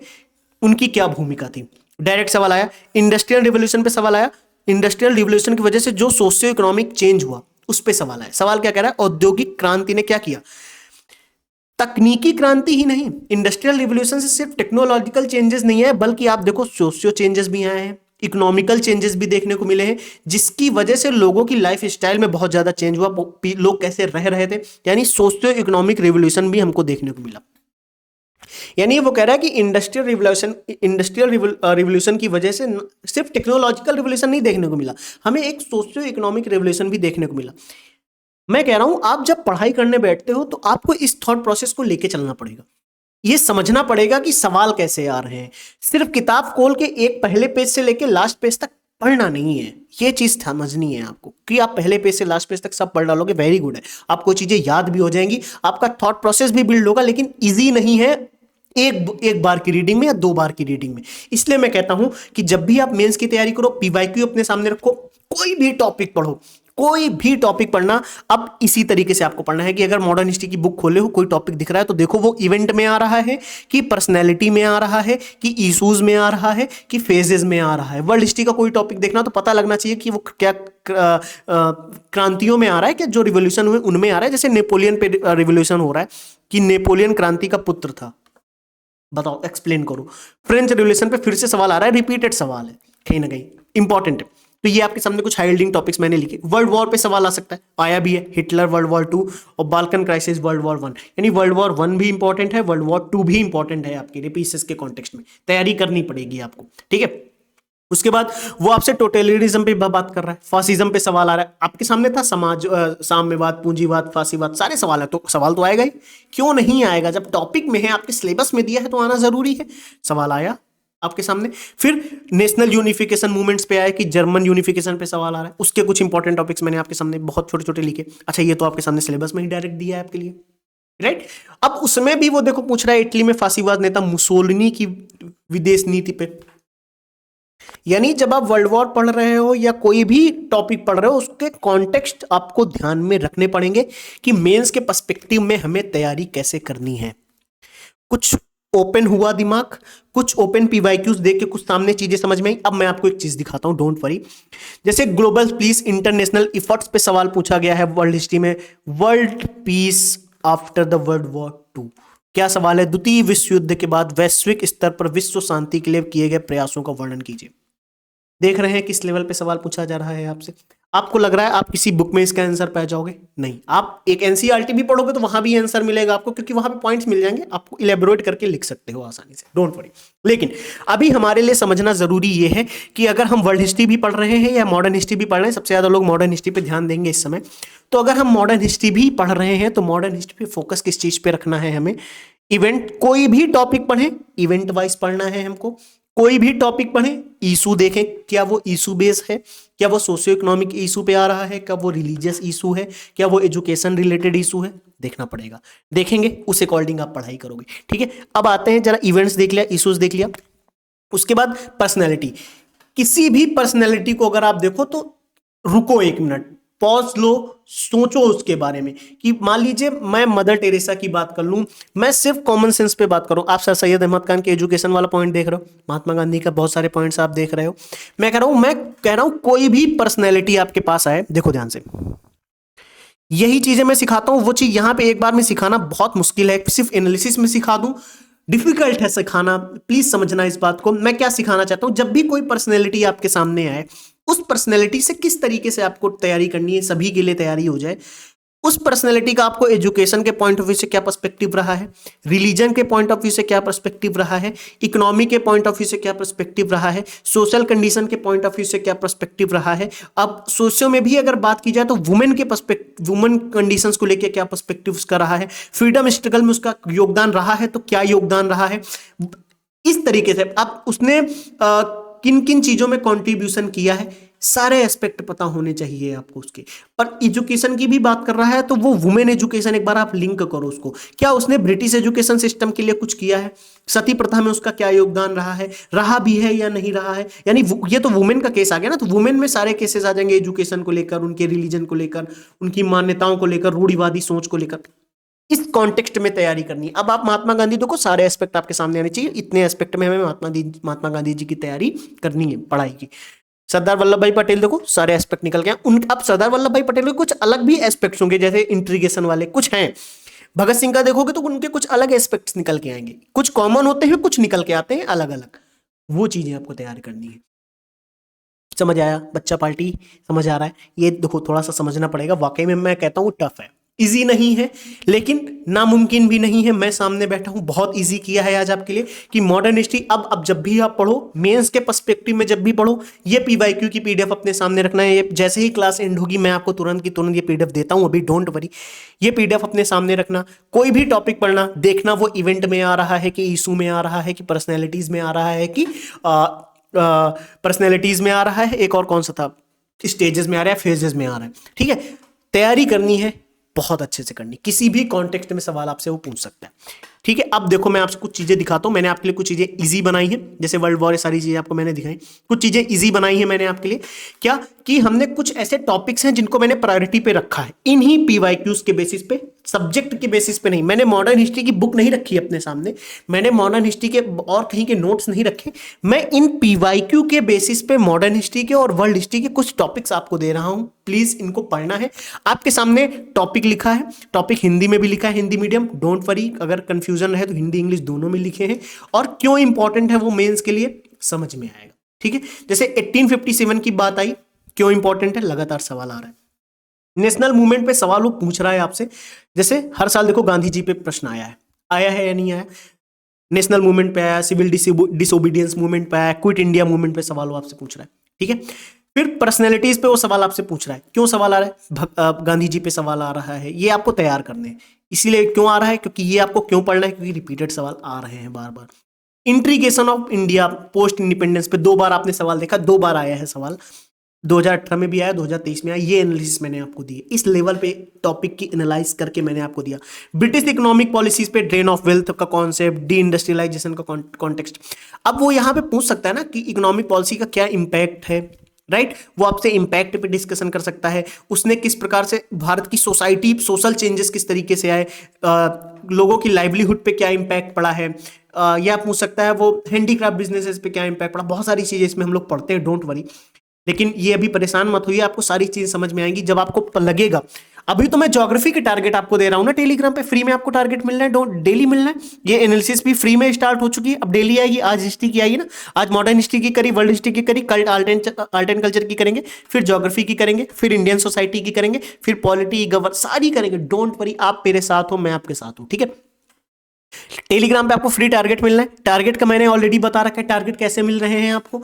उनकी क्या भूमिका थी, डायरेक्ट सवाल आया। इंडस्ट्रियल रिवोल्यूशन पे सवाल आया, इंडस्ट्रियल रिवोल्यूशन की वजह से जो सोशियो इकोनॉमिक चेंज हुआ उस पे सवाल आया। सवाल क्या कह रहा है, औद्योगिक क्रांति ने क्या किया, तकनीकी क्रांति ही नहीं, इंडस्ट्रियल रिवोल्यूशन से सिर्फ टेक्नोलॉजिकल चेंजेस नहीं है, बल्कि आप देखो सोशियो चेंजेस भी आए हैं, इकोनॉमिकल चेंजेस भी देखने को मिले हैं, जिसकी वजह से लोगों की लाइफ स्टाइल में बहुत ज्यादा चेंज हुआ, लोग कैसे रह रहे थे, यानी सोशियो इकोनॉमिक रिवोल्यूशन भी हमको देखने को मिला। यानी वो कह रहा है कि इंडस्ट्रियल रिवोल्यूशन की वजह से सिर्फ टेक्नोलॉजिकल रिवोल्यूशन नहीं देखने को मिला, हमें एक सोशियो इकोनॉमिक रिवोल्यूशन भी देखने को मिला। मैं कह रहा हूं आप जब पढ़ाई करने बैठते हो तो आपको इस थॉट प्रोसेस को लेके चलना पड़ेगा, ये समझना पड़ेगा कि सवाल कैसे आ रहे हैं। सिर्फ किताब खोल के एक पहले पेज से लेके लास्ट पेज तक पढ़ना नहीं है, ये चीज समझनी है आपको कि आप पहले पेज से लास्ट पेज तक सब पढ़ डालोगे, वेरी गुड है, आपको चीजें याद भी हो जाएंगी, आपका थॉट प्रोसेस भी बिल्ड होगा, लेकिन इजी नहीं है एक बार की रीडिंग में या 2 बार की रीडिंग में। इसलिए मैं कहता हूं कि जब भी आप मेंस की तैयारी करो, पीवाईक्यू अपने सामने रखो, कोई भी टॉपिक पढ़ो, कोई भी टॉपिक पढ़ना अब इसी तरीके से आपको पढ़ना है कि अगर मॉडर्न हिस्ट्री की बुक खोले हो, कोई टॉपिक दिख रहा है तो देखो वो इवेंट में आ रहा है कि पर्सनैलिटी में आ रहा है कि इशूज में आ रहा है कि फेजेस में आ रहा है। वर्ल्ड हिस्ट्री का कोई टॉपिक देखना तो पता लगना चाहिए कि वो क्या क्रांतियों में आ रहा है, कि जो रिवोल्यूशन हुए उनमें आ रहा है। जैसे नेपोलियन पे रिवोल्यूशन हो रहा है कि नेपोलियन क्रांति का पुत्र था, बताओ एक्सप्लेन करो। फ्रेंच रिवोल्यूशन पे फिर से सवाल आ रहा है, रिपीटेड सवाल है, कहीं ना कहीं इंपॉर्टेंट है। तो ये आपके सामने कुछ हाइलाइटिंग टॉपिक्स मैंने लिखे। वर्ल्ड वॉर पे सवाल आ सकता है, आया भी है, हिटलर वर्ल्ड वॉर 2 और बाल्कन क्राइसिस वर्ल्ड वॉर 1, यानी वर्ल्ड वॉर 1 भी इंपॉर्टेंट है, वर्ल्ड वॉर 2 भी इंपॉर्टेंट है आपके लिए पीसीएस के कॉन्टेक्स्ट में, तैयारी करनी पड़ेगी आपको, ठीक है। उसके बाद वो आपसे टोटलिटरिज्म पे बात कर रहा है, फासिज्म पे सवाल आ रहा है, आपके सामने था साम्यवाद, पूंजीवाद, फासीवाद, सारे सवाल है, तो सवाल तो आएगा ही, क्यों नहीं आएगा, जब टॉपिक में है, आपके सिलेबस में दिया है तो आना जरूरी है। सवाल आया आपके सामने। फिर नेशनल यूनिफिकेशन मूवमेंट्स पे आया कि जर्मन यूनिफिकेशन पे सवाल आ रहा है, उसके कुछ इंपॉर्टेंट टॉपिक्स मैंने आपके सामने बहुत छोटे छोटे लिखे। अच्छा, ये तो आपके सामने सिलेबस में ही डायरेक्ट दिया है आपके लिए, राइट। अब उसमें भी वो देखो पूछ रहा है इटली में फासीवाद नेता मुसोलिनी की विदेश नीति पे, यानी जब आप वर्ल्ड वॉर पढ़ रहे हो या कोई भी टॉपिक पढ़ रहे हो, उसके कॉन्टेक्स्ट आपको ध्यान में रखने पड़ेंगे कि मेंस के पर्सपेक्टिव में हमें तैयारी कैसे करनी है। कुछ ओपन हुआ दिमाग, कुछ ओपन पीवाईक्यूज देख के कुछ सामने चीजें समझ में आई। अब मैं आपको एक चीज दिखाता हूं, डोंट वरी। जैसे ग्लोबल पीस इंटरनेशनल इफर्ट्स पे सवाल पूछा गया है वर्ल्ड हिस्ट्री में, world peace after the world war 2, क्या सवाल है, द्वितीय विश्व युद्ध के बाद वैश्विक स्तर पर विश्व शांति के लिए किए गए प्रयासों का वर्णन कीजिए। देख रहे हैं किस लेवल पे सवाल पूछा जा रहा है आपसे। आपको लग रहा है आप किसी बुक में इसका आंसर पा जाओगे? नहीं, आप एक एनसीईआरटी भी पढ़ोगे तो वहां भी आंसर मिलेगा आपको, क्योंकि वहां पे पॉइंट्स मिल जाएंगे, आपको इलेबोरेट करके लिख सकते हो आसानी से, डोंट वरी। लेकिन अभी हमारे लिए समझना जरूरी ये है कि अगर हम वर्ल्ड हिस्ट्री भी पढ़ रहे हैं या मॉडर्न हिस्ट्री भी पढ़ रहे हैं, सबसे ज्यादा लोग मॉडर्न हिस्ट्री पे ध्यान देंगे इस समय, तो अगर हम मॉडर्न हिस्ट्री भी पढ़ रहे हैं तो मॉडर्न हिस्ट्री पे फोकस किस चीज पे रखना है हमें। इवेंट, कोई भी टॉपिक पढ़ें इवेंट वाइज पढ़ना है हमको, कोई भी टॉपिक पढ़ें इशू देखें, क्या वो इशू बेस है, क्या वो सोशियो इकोनॉमिक इशू पे आ रहा है, क्या वो रिलीजियस इशू है, क्या वो एजुकेशन रिलेटेड इशू है, देखना पड़ेगा। देखेंगे उस अकॉर्डिंग आप पढ़ाई करोगे, ठीक है। अब आते हैं, जरा इवेंट्स देख लिया, इशूज देख लिया, उसके बाद पर्सनैलिटी। किसी भी पर्सनैलिटी को अगर आप देखो तो रुको एक मिनट, पॉज लो, सोचो उसके बारे में कि मान लीजिए मैं मदर टेरेसा की बात कर लूं, मैं सिर्फ कॉमन सेंस पे बात करूं, आप सर सैयद अहमद खान के एजुकेशन वाला पॉइंट देख रहे हो, महात्मा गांधी का बहुत सारे पॉइंट्स आप देख रहे हो। मैं कह रहा हूं कोई भी पर्सनैलिटी आपके पास आए, देखो ध्यान से, यही चीजें मैं सिखाता हूं, वो चीज यहां पे एक बार में सिखाना बहुत मुश्किल है, सिर्फ एनालिसिस में सिखा दूं डिफिकल्ट है सिखाना, प्लीज समझना इस बात को। मैं क्या सिखाना चाहता हूं, जब भी कोई पर्सनैलिटी आपके सामने आए, उस पर्सनैलिटी से किस तरीके से आपको तैयारी करनी है, सभी के लिए तैयारी हो जाए। उस पर्सनैलिटी का आपको एजुकेशन के पॉइंट ऑफ व्यू से क्या पर्सपेक्टिव रहा है, रिलीजन के पॉइंट ऑफ व्यू से क्या पर्सपेक्टिव रहा है, इकोनॉमी के पॉइंट ऑफ व्यू से क्या पर्सपेक्टिव रहा है, सोशल कंडीशन के पॉइंट ऑफ व्यू से क्या पर्सपेक्टिव रहा है। अब सोशियो में भी अगर बात की जाए तो वुमेन के पर्सपेक्टिव, वुमेन कंडीशंस को लेकर क्या पर्सपेक्टिव उसका रहा है, फ्रीडम स्ट्रगल में उसका योगदान रहा है तो क्या योगदान रहा है। इस तरीके से अब उसने किन किन चीजों में कंट्रीब्यूशन किया है, सारे एस्पेक्ट पता होने चाहिए आपको उसके। पर एजुकेशन की भी बात कर रहा है तो वो वुमेन एजुकेशन एक बार आप लिंक करो उसको, क्या उसने ब्रिटिश एजुकेशन सिस्टम के लिए कुछ किया है, सती प्रथा में उसका क्या योगदान रहा है, रहा भी है या नहीं रहा है। यानी ये तो वुमेन का केस आ गया ना, तो वुमेन में सारे केसेस आ जाएंगे, एजुकेशन को लेकर, उनके रिलीजन को लेकर, उनकी मान्यताओं को लेकर, रूढ़िवादी सोच को लेकर। इस कॉन्टेक्स्ट में तैयारी करनी है। अब आप महात्मा गांधी देखो, सारे एस्पेक्ट आपके सामने आने चाहिए, इतने एस्पेक्ट में हमें महात्मा गांधी जी की तैयारी करनी है पढ़ाई की। सरदार वल्लभ भाई पटेल देखो, सारे एस्पेक्ट निकल गए। उन अब सरदार वल्लभ भाई पटेल के कुछ अलग भी एस्पेक्ट्स होंगे, जैसे इंट्रीगेशन वाले कुछ हैं। भगत सिंह का देखोगे तो उनके कुछ अलग एस्पेक्ट्स निकल के आएंगे, कुछ कॉमन होते हैं, कुछ निकल के आते हैं अलग अलग। वो चीजें आपको तैयार करनी है। समझ आया बच्चा पार्टी, समझ आ रहा है? ये देखो थोड़ा सा समझना पड़ेगा, वाकई में मैं कहता हूँ टफ है, इजी नहीं है, लेकिन नामुमकिन भी नहीं है। मैं सामने बैठा हूं, बहुत इजी किया है आज आपके लिए कि मॉडर्न हिस्ट्री अब जब भी आप पढ़ो, मेंस के पर्सपेक्टिव में जब भी पढ़ो, ये पीवाईक्यू की पीडीएफ अपने सामने रखना है। ये जैसे ही क्लास एंड होगी मैं आपको तुरंत की तुरंत ये पीडीएफ देता हूं, अभी डोंट वरी। ये पीडीएफ अपने सामने रखना, कोई भी टॉपिक पढ़ना, देखना वो इवेंट में आ रहा है कि इशू में आ रहा है कि पर्सनैलिटीज में आ रहा है कि पर्सनैलिटीज में आ रहा है, एक और कौन सा था, स्टेजेस में आ रहा है, फेजेस में आ रहा है। ठीक है, तैयारी करनी है, बहुत अच्छे से करनी, किसी भी कॉन्टेक्स्ट में सवाल आपसे वो पूछ सकता है। ठीक है, अब देखो मैं आपसे कुछ चीजें दिखाता हूं। मैंने आपके लिए कुछ चीजें इजी बनाई है, जैसे वर्ल्ड वॉर, ये सारी चीजें आपको मैंने दिखाई। कुछ चीजें इजी बनाई है मैंने आपके लिए, क्या कि हमने कुछ ऐसे टॉपिक्स हैं जिनको मैंने प्रायोरिटी पे रखा है, इन्हीं पीवाईक्यूज के बेसिस पे, सब्जेक्ट के बेसिस पे नहीं। मैंने मॉडर्न हिस्ट्री की बुक नहीं रखी अपने सामने, मैंने मॉडर्न हिस्ट्री के और कहीं के नोट्स नहीं रखे, मैं इन पीवाईक्यू के बेसिस पे मॉडर्न हिस्ट्री के और वर्ल्ड हिस्ट्री के कुछ टॉपिक्स आपको दे रहा हूं। प्लीज इनको पढ़ना है। आपके सामने टॉपिक लिखा है, टॉपिक हिंदी में भी लिखा है, हिंदी मीडियम, डोंट वरी, अगर कंफ्यूजन है तो हिंदी इंग्लिश दोनों में लिखे हैं, और क्यों इंपॉर्टेंट है वो मेंस के लिए समझ में आएगा। ठीक है, जैसे 1857 की बात आई, क्यों इंपॉर्टेंट है, लगातार सवाल आ रहा है। नेशनल मूवमेंट पे सवाल वो पूछ रहा है आपसे, जैसे हर साल देखो गांधी जी पे प्रश्न आया है या नहीं आया, नेशनल मूवमेंट पे आया, सिविल डिसोबीडियंस मूवमेंट पे आया, क्विट इंडिया मूवमेंट पे सवाल वो आपसे पूछ रहा है। ठीक है, फिर पर्सनैलिटीज पे वो सवाल आपसे पूछ रहा है, क्यों सवाल आ रहा है, गांधी जी पे सवाल आ रहा है, ये आपको तैयार करने हैं। इसीलिए क्यों आ रहा है, क्योंकि ये आपको क्यों पढ़ना है, क्योंकि रिपीटेड सवाल आ रहे हैं बार बार। Integration of India post independence पे 2 बार आपने सवाल देखा, 2 बार आया है सवाल, 2018 में भी आया, 2023 में आया। ये एनालिसिस मैंने आपको दी, इस लेवल पे टॉपिक की एनालाइज करके मैंने आपको दिया। ब्रिटिश इकोनॉमिक पॉलिसीज पे ड्रेन ऑफ वेल्थ का कॉन्सेप्ट, डी इंडस्ट्रियलाइजेशन का कॉन्टेक्स्ट। अब वो यहाँ पे पूछ सकता है ना कि इकोनॉमिक पॉलिसी का क्या इंपैक्ट है, राइट, वो आपसे इंपैक्ट पे डिस्कशन कर सकता है। उसने किस प्रकार से भारत की सोसाइटी, सोशल चेंजेस किस तरीके से आए, लोगों की लाइवलीहुड पे क्या इंपैक्ट पड़ा है, या पूछ सकता है वो हैंडीक्राफ्ट बिजनेसेस पे क्या इंपैक्ट पड़ा। बहुत सारी चीजें इसमें हम लोग पढ़ते हैं, डोंट वरी। लेकिन ये अभी परेशान मत होइए, आपको सारी चीजें समझ में आएंगी जब आपको लगेगा। अभी तो मैं ज्योग्राफी के टारगेट आपको दे रहा हूं ना, टेलीग्राम पे फ्री में आपको टारगेट मिलना है, डेली मिलना है। ये एनालिसिस भी फ्री में स्टार्ट हो चुकी है, अब डेली आएगी। आज हिस्ट्री की आई ना, आज मॉडर्न हिस्ट्री की करी, वर्ल्ड हिस्ट्री की करी, कल आर्ट एंड कल्चर की करेंगे, फिर ज्योग्राफी की करेंगे, फिर इंडियन सोसाइटी की करेंगे, फिर पॉलिटी, गवर्न, सारी करेंगे। डोंट वरी, आप मेरे साथ हो, मैं आपके साथ हूं। ठीक है, टेलीग्राम पे आपको फ्री टारगेट मिलना है। टारगेट का मैंने ऑलरेडी बता रखा है, टारगेट कैसे मिल रहे हैं आपको,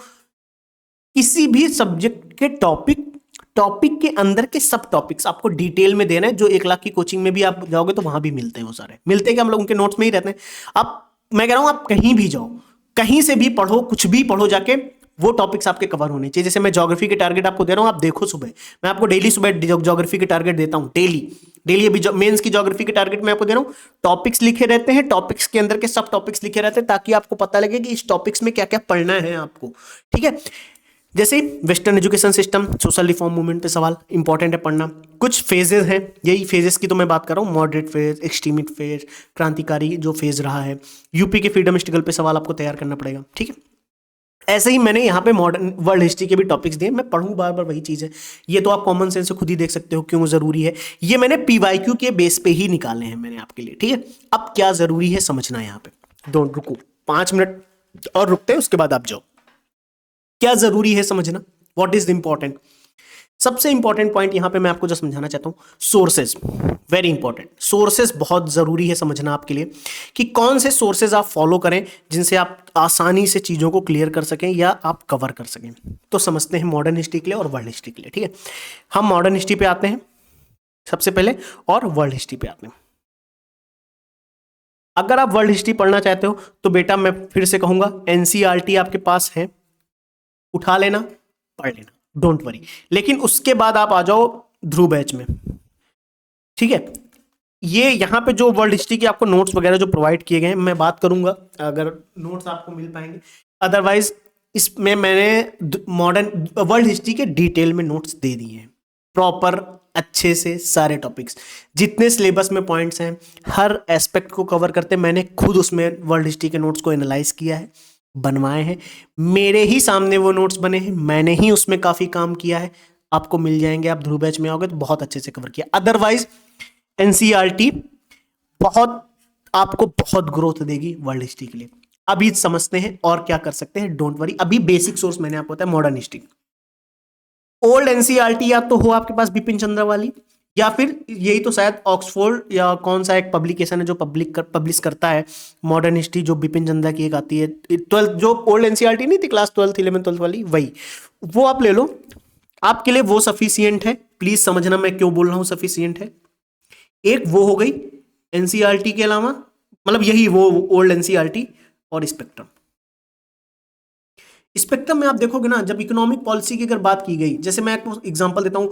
किसी भी सब्जेक्ट के टॉपिक के अंदर के सब टॉपिक्स आपको डिटेल में देना है। जो 1 लाख की कोचिंग में भी आप जाओगे तो वहां भी मिलते हैं, वो सारे मिलते हैं कि हम लोग उनके नोट्स में ही रहते हैं। आप, मैं कह रहा हूं आप कहीं भी जाओ, कहीं से भी पढ़ो, कुछ भी पढ़ो जाके, वो टॉपिक्स आपके कवर होने चाहिए। जैसे मैं ज्योग्राफी के टारगेट आपको दे रहा हूं, आप देखो सुबह, मैं आपको डेली सुबह ज्योग्राफी के टारगेट देता हूं, डेली अभी मेंस की ज्योग्राफी के टारगेट मैं आपको दे रहा हूं। टॉपिक्स लिखे रहते हैं, टॉपिक्स के अंदर के सब टॉपिक्स लिखे रहते हैं, ताकि आपको पता लगे कि इस टॉपिक्स में क्या क्या पढ़ना है आपको। ठीक है, जैसे western education system, social reform movement पे सवाल इंपॉर्टेंट है पढ़ना। कुछ फेजेस हैं, यही फेजेस की तो मैं बात कर रहा हूँ, मॉडरेट फेज, एक्सट्रीमिट फेज, क्रांतिकारी जो फेज रहा है। यूपी के फ्रीडम स्ट्रगल पे सवाल आपको तैयार करना पड़ेगा। ठीक है, ऐसे ही मैंने यहाँ पे मॉडर्न वर्ल्ड हिस्ट्री के भी टॉपिक्स दिए, मैं पढ़ूँ बार बार वही चीज़ है। ये तो आप कॉमन सेंस से खुद ही देख सकते हो क्यों जरूरी है। ये मैंने पीवाईक्यू के बेस पे ही निकाले हैं मैंने आपके लिए। ठीक है, अब क्या जरूरी है समझना यहाँ पे। डोंट, रुको 5 मिनट और रुकते हैं, उसके बाद आप जाओ। क्या जरूरी है समझना, व्हाट इज इंपॉर्टेंट। सबसे इंपॉर्टेंट पॉइंट यहां पे मैं आपको जो समझाना चाहता हूं, सोर्सेज, वेरी इंपॉर्टेंट। सोर्सेज बहुत जरूरी है समझना आपके लिए कि कौन से सोर्सेज आप फॉलो करें जिनसे आप आसानी से चीजों को क्लियर कर सकें या आप कवर कर सकें। तो समझते हैं मॉडर्न हिस्ट्री के लिए और वर्ल्ड हिस्ट्री के लिए, ठीक है। हम मॉडर्न हिस्ट्री पे आते हैं सबसे पहले और वर्ल्ड हिस्ट्री पे आते हैं। अगर आप वर्ल्ड हिस्ट्री पढ़ना चाहते हो तो बेटा मैं फिर से कहूंगा एनसीईआरटी आपके पास है, उठा लेना, पढ़ लेना, डोंट वरी। लेकिन उसके बाद आप आ जाओ ध्रुव बैच में, ठीक है। ये यहाँ पे जो वर्ल्ड हिस्ट्री के आपको नोट्स वगैरह जो प्रोवाइड किए गए हैं, मैं बात करूंगा अगर नोट्स आपको मिल पाएंगे, अदरवाइज इसमें मैंने मॉडर्न वर्ल्ड हिस्ट्री के डिटेल में नोट्स दे दिए हैं, प्रॉपर अच्छे से सारे टॉपिक्स, जितने सिलेबस में पॉइंट्स हैं हर एस्पेक्ट को कवर करते मैंने खुद उसमें वर्ल्ड हिस्ट्री के नोट्स को एनालाइज किया है, बनवाए हैं, मेरे ही सामने वो नोट्स बने हैं, मैंने ही उसमें काफी काम किया है। आपको मिल जाएंगे, आप ध्रुव बैच में आओगे तो बहुत अच्छे से कवर किया। अदरवाइज एनसीईआरटी बहुत आपको बहुत ग्रोथ देगी वर्ल्ड हिस्ट्री के लिए। अभी समझते हैं और क्या कर सकते हैं, डोंट वरी। अभी बेसिक सोर्स मैंने आपको बताया मॉडर्न हिस्ट्री। ओल्ड एनसीईआरटी या तो हो आपके पास बिपिन चंद्र वाली, या फिर यही तो शायद ऑक्सफोर्ड या कौन सा एक पब्लिकेशन है जो पब्लिश करता है मॉडर्न हिस्ट्री, जो बिपिन चंद्र की एक आती है 12th, जो ओल्ड एनसीईआरटी नहीं थी क्लास 12th 11th 12th वाली, वही वो आप ले लो, आपके लिए वो सफिशियंट है। प्लीज समझना मैं क्यों बोल रहा हूं सफिशियंट है। एक वो हो गई एनसीईआरटी के अलावा, मतलब यही वो ओल्ड एनसीईआरटी और स्पेक्ट्रम। स्पेक्ट्रम में आप देखोगे ना, जब इकोनॉमिक पॉलिसी की अगर बात की गई, जैसे मैं आपको एग्जांपल देता हूं,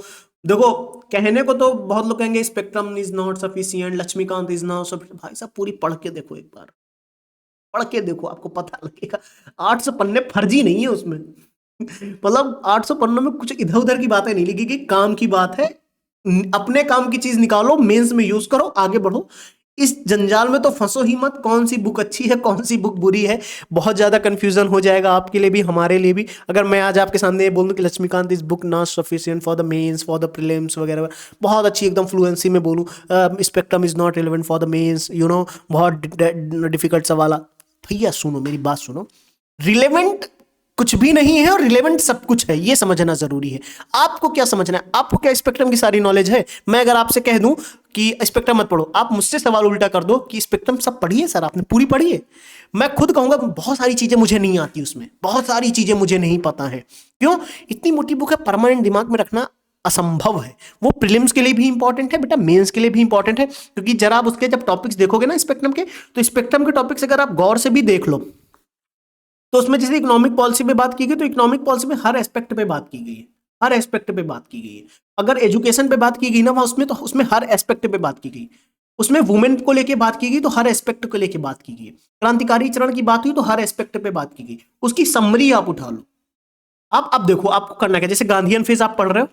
देखो कहने को तो बहुत लोग कहेंगे spectrum is not sufficient, Laxmikanth is not sufficient. भाई साहब पूरी पढ़ के देखो, एक बार पढ़ के देखो, आपको पता लगेगा 800 पन्ने फर्जी नहीं है उसमें। मतलब 800 पन्नों में कुछ इधर उधर की बातें नहीं लिखी गई, काम की बात है। अपने काम की चीज निकालो, मेंस में यूज करो, आगे बढ़ो। इस जंजाल में तो फंसो ही मत, कौन सी बुक अच्छी है कौन सी बुक बुरी है, बहुत ज्यादा कंफ्यूजन हो जाएगा आपके लिए भी हमारे लिए भी। अगर मैं आज आपके सामने ये बोल दूं कि Laxmikanth is book not sufficient for the mains for the prelims वगैरह, बहुत अच्छी एकदम फ्लुएंसी में बोलूं spectrum is not relevant for the mains, you know बहुत डिफिकल्ट सवाल, भैया सुनो मेरी बात सुनो, रिलेवेंट कुछ भी नहीं है और रिलेवेंट सब कुछ है, ये समझना जरूरी है। आपको क्या समझना है, आपको क्या स्पेक्ट्रम की सारी नॉलेज है। मैं अगर आपसे कह दूं कि स्पेक्ट्रम मत पढ़ो, आप मुझसे सवाल उल्टा कर दो कि स्पेक्ट्रम सब पढ़ी है सर आपने, पूरी पढ़ी है, मैं खुद कहूंगा बहुत सारी चीजें मुझे नहीं आती उसमें, बहुत सारी चीजें मुझे नहीं पता है। क्यों, इतनी मोटी बुक है, परमानेंट दिमाग में रखना असंभव है। वो प्रीलिम्स के लिए भी इंपॉर्टेंट है बेटा, मेंस के लिए भी इंपॉर्टेंट है, क्योंकि जरा आप उसके जब टॉपिक्स देखोगे ना स्पेक्ट्रम के, तो स्पेक्ट्रम के टॉपिक्स अगर आप गौर से भी देख लो तो उसमें जैसे इकोनॉमिक पॉलिसी पे बात की गई, तो इकोनॉमिक पॉलिसी में हर एस्पेक्ट पे बात की गई है, हर एस्पेक्ट पे बात की गई है। अगर एजुकेशन पे बात की गई ना, उसमें तो उसमें हर एस्पेक्ट पे बात की गई। उसमें वुमेन को लेके बात की गई तो हर एस्पेक्ट को लेके बात की गई। क्रांतिकारी चरण की बात हुई तो हर एस्पेक्ट पे बात की गई। उसकी समरी आप उठा लो। आप अब देखो आपको करना क्या, जैसे गांधीयन फेज आप पढ़ रहे हो,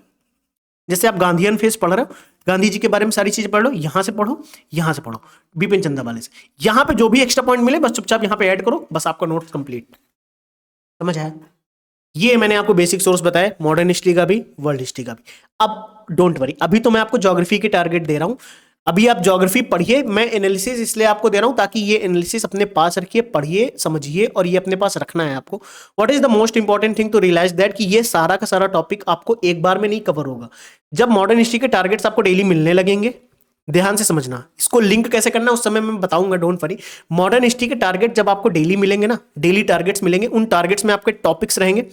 जैसे आप गांधीयन फेज पढ़ रहे हो, गांधी जी के बारे में सारी चीजें पढ़ लो, यहां से पढ़ो, यहां से पढ़ो, बिपिन चंद्र वाले से, यहां पे जो भी एक्स्ट्रा पॉइंट मिले बस चुपचाप यहां पे ऐड करो, बस आपका नोट्स कंप्लीट। समझ आया। ये मैंने आपको बेसिक सोर्स बताया, मॉडर्न हिस्ट्री का भी वर्ल्ड हिस्ट्री का भी। अब डोंट वरी, अभी तो मैं आपको ज्योग्राफी के टारगेट दे रहा हूं, अभी आप ज्योग्राफी पढ़िए, मैं एनालिसिस इसलिए आपको दे रहा हूं ताकि ये एनालिसिस अपने पास रखिए, पढ़िए समझिए, और ये अपने पास रखना है आपको। What is the most important thing to realise that कि ये सारा का सारा टॉपिक आपको एक बार में नहीं कवर होगा। जब मॉडर्न हिस्ट्री के टारगेट्स आपको डेली मिलने लगेंगे, ध्यान से समझना, इसको लिंक कैसे करना उस समय मैं बताऊंगा, डोंट वरी। मॉडर्न हिस्ट्री के टारगेट जब आपको डेली मिलेंगे ना, डेली टारगेट्स मिलेंगे, उन टारगेट्स में आपके टॉपिक्स रहेंगे।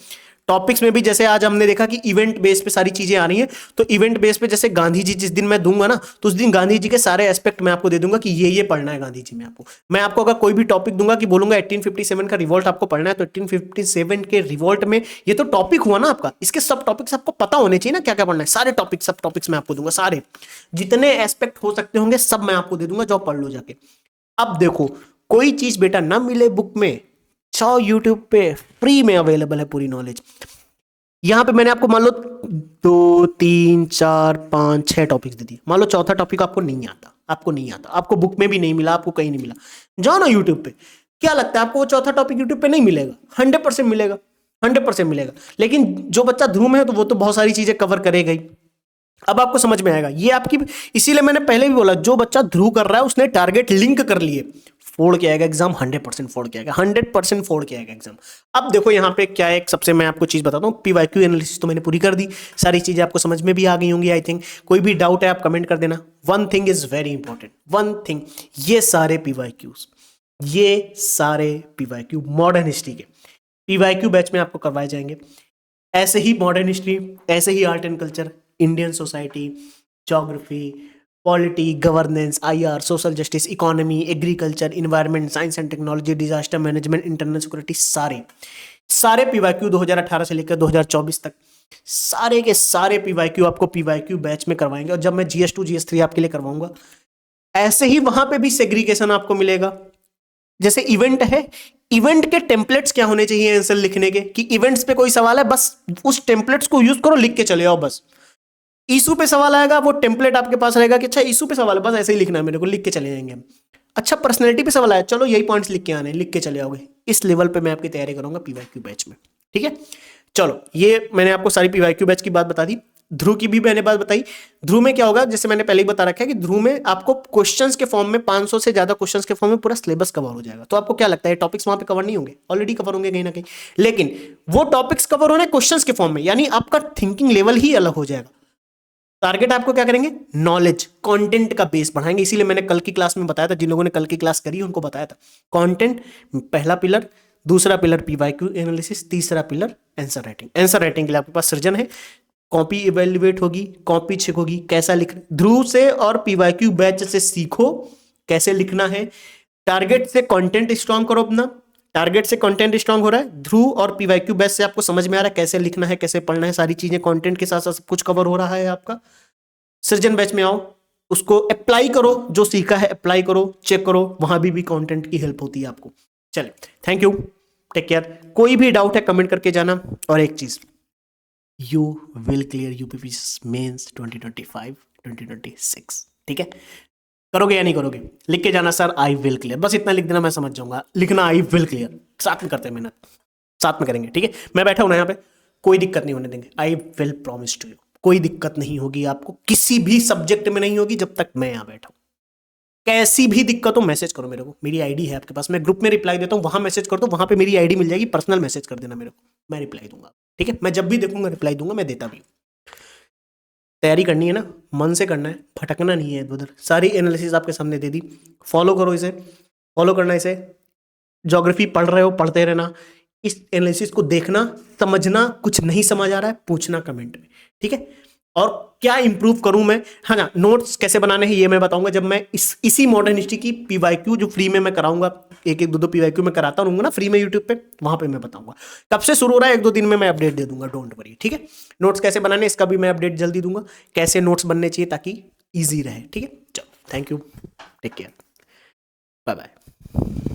टॉपिक्स में भी जैसे आज हमने देखा कि इवेंट बेस पे सारी चीजें आ रही हैं, तो इवेंट बेस पे जैसे गांधी जी जिस दिन मैं दूंगा ना, तो उस दिन गांधी जी के सारे एस्पेक्ट मैं आपको दे दूंगा कि ये पढ़ना है गांधी जी में आपको। मैं आपको अगर कोई भी टॉपिक दूंगा कि बोलूंगा 1857 का रिवोल्ट आपको पढ़ना है, तो 1857 के रिवोल्ट में ये तो टॉपिक हुआ ना आपका, इसके सब टॉपिक्स आपको पता होने चाहिए ना, क्या क्या पढ़ना है, सारे टॉपिक सब टॉपिक्स मैं आपको दूंगा, सारे जितने एस्पेक्ट हो सकते होंगे सब मैं आपको दे दूंगा, जो पढ़ लो जाके। अब देखो कोई चीज बेटा ना मिले बुक में, चाहो यूट्यूब पे फ्री में अवेलेबल है पूरी नॉलेज। यहां पे मैंने आपको मान लो 2 3 4 5 6 टॉपिक्स दे दिए, मान लो चौथा टॉपिक आपको नहीं आता, आपको बुक में भी नहीं मिला, आपको कहीं नहीं मिला, जाओ ना यूट्यूब पे, क्या लगता है आपको वो चौथा टॉपिक यूट्यूब पे नहीं मिलेगा? 100% मिलेगा, 100% मिलेगा। लेकिन जो बच्चा ध्रुव में है तो वो तो बहुत सारी चीजें कवर करेगा ही। अब आपको समझ में आएगा ये आपकी, इसीलिए मैंने पहले भी बोला, जो बच्चा ध्रुव कर रहा है उसने टारगेट लिंक कर लिए, फोड़ के आएगा एग्जाम, 100% फोड़ के आएगा, 100% फोड़ के आएगा एग्जाम। अब देखो यहाँ पे क्या है, एक सबसे मैं आपको चीज बताता हूँ, पीवाईक्यू एनालिसिस तो मैंने पूरी कर दी, सारी चीजें आपको समझ में भी आ गई होंगी आई थिंक। कोई भी डाउट है आप कमेंट कर देना। One thing is very important, one thing, ये सारे पीवाईक्यू मॉडर्न हिस्ट्री के पीवाईक्यू बैच में आपको करवाए जाएंगे। ऐसे ही मॉडर्न हिस्ट्री, ऐसे ही art and culture, Indian society, geography, polity, governance, IR, social justice, economy, agriculture, environment, science and technology, disaster management, internal security, सारे पीवाईक्यू 2018 से लेकर 2024 तक सारे के सारे पीवाईक्यू आपको पीवाईक्यू बैच में करवाएंगे। और जब मैं GS2 GS3 आपके लिए करवाऊंगा, ऐसे ही वहां पे भी सेग्रीगेशन आपको मिलेगा। जैसे इवेंट है, इवेंट के टेम्पलेट्स क्या होने चाहिए आंसर लिखने के, कि इवेंट्स पे कोई सवाल है, बस उस टेम्पलेट्स को यूज करो, लिख के चले आओ बस। इशू पे सवाल आएगा, वो टेम्पलेट आपके पास रहेगा कि अच्छा इशू पे सवाल है, बस ऐसे ही लिखना है मेरे को, लिख के चले जाएंगे हम। अच्छा पर्सनैलिटी पे सवाल आया, चलो यही पॉइंट्स लिख के आने, लिख के चले आओगे। इस लेवल पे मैं आपकी तैयारी करूंगा पीवाईक्यू बैच में, ठीक है। चलो ये मैंने आपको सारी पीवाईक्यू बैच की बात बता दी। ध्रुव की भी मैंने बात बताई। ध्रुव में क्या होगा, जैसे मैंने पहले ही बता रखा है कि ध्रुव में आपको क्वेश्चंस के फॉर्म में 500 से ज्यादा क्वेश्चंस के फॉर्म में पूरा सिलेबस कवर हो जाएगा। तो आपको क्या लगता है टॉपिक्स वहां पे कवर नहीं होंगे? ऑलरेडी कवर होंगे कहीं ना कहीं, लेकिन वो टॉपिक्स कवर होने क्वेश्चंस के फॉर्म में, यानी आपका थिंकिंग लेवल ही अलग हो जाएगा। टारगेट आपको क्या करेंगे, नॉलेज, कंटेंट का बेस बढ़ाएंगे। इसीलिए मैंने कल की क्लास में बताया था, जिन लोगों ने कल की क्लास करी उनको बताया था, कंटेंट पहला पिलर, दूसरा पिलर पीवाईक्यू एनालिसिस, तीसरा pillar answer writing. Answer writing के लिए आपके पास सृजन है, कॉपी इवेल्युएट होगी, कॉपी चेक होगी, कैसा लिख, ध्रुव से और पीवाईक्यू बैच से सीखो कैसे लिखना है। टारगेट से कंटेंट स्ट्रांग करो अपना, टारगेट से कंटेंट स्ट्रांग हो रहा है, ध्रुव और पीवाईक्यू बैच से आपको समझ में आ रहा है कैसे लिखना है, कैसे पढ़ना है, सारी चीजें कंटेंट के साथ साथ सब कुछ कवर हो रहा है आपका। सृजन बैच में आओ, उसको अप्लाई करो, जो सीखा है अप्लाई करो, चेक करो, वहां भी कंटेंट की हेल्प होती है आपको। चलिए, थैंक यू, टेक केयर। कोई भी डाउट है कमेंट करके जाना। और एक चीज, you will clear UPPCS mains 2025-2026, ठीक है। करोगे या नहीं करोगे, लिख के जाना सर आई विल क्लियर, बस इतना लिख देना, मैं समझ जाऊंगा। लिखना आई विल क्लियर, साथ में करते हैं मेहनत, साथ में करेंगे, ठीक है। मैं बैठा हूं ना यहाँ पे, कोई दिक्कत नहीं होने देंगे। I will promise to you, कोई दिक्कत नहीं होगी आपको, किसी भी सब्जेक्ट में नहीं होगी जब तक मैं यहां बैठा हूं। कैसी भी दिक्कत हो मैसेज करो मेरे को, मेरी आईडी है आपके पास, मैं ग्रुप में रिप्लाई देता हूं, वहां मैसेज कर दो, वहां पे मेरी आईडी मिल जाएगी, पर्सनल मैसेज कर देना मेरे को, मैं रिप्लाई दूंगा, ठीक है। मैं जब भी देखूंगा रिप्लाई दूंगा, मैं देता भी हूं। तैयारी करनी है ना, मन से करना है, भटकना नहीं है इधर उधर। सारी एनालिसिस आपके सामने दे दी, फॉलो करो इसे, फॉलो करना इसे। ज्योग्राफी पढ़ रहे हो, पढ़ते रहना, इस एनालिसिस को देखना, समझना, कुछ नहीं समझ आ रहा है पूछना कमेंट में, ठीक है। और क्या इंप्रूव करूं मैं, हाँ ना, नोट्स कैसे बनाने हैं ये मैं बताऊंगा जब मैं इसी मॉडर्न हिस्ट्री की पीवाईक्यू जो फ्री में मैं कराऊंगा, एक एक दो पीवाईक्यू में कराता रहूंगा ना फ्री में यूट्यूब पे, वहां पे मैं बताऊंगा कब से शुरू हो रहा है। 1-2 दिन में मैं अपडेट दे दूंगा, डोंट वरी, ठीक है। नोट्स कैसे बनाने इसका भी मैं अपडेट जल्दी दूंगा, कैसे नोट्स बनने चाहिए ताकि ईजी रहे, ठीक है। चलो, thank you, take care, bye bye.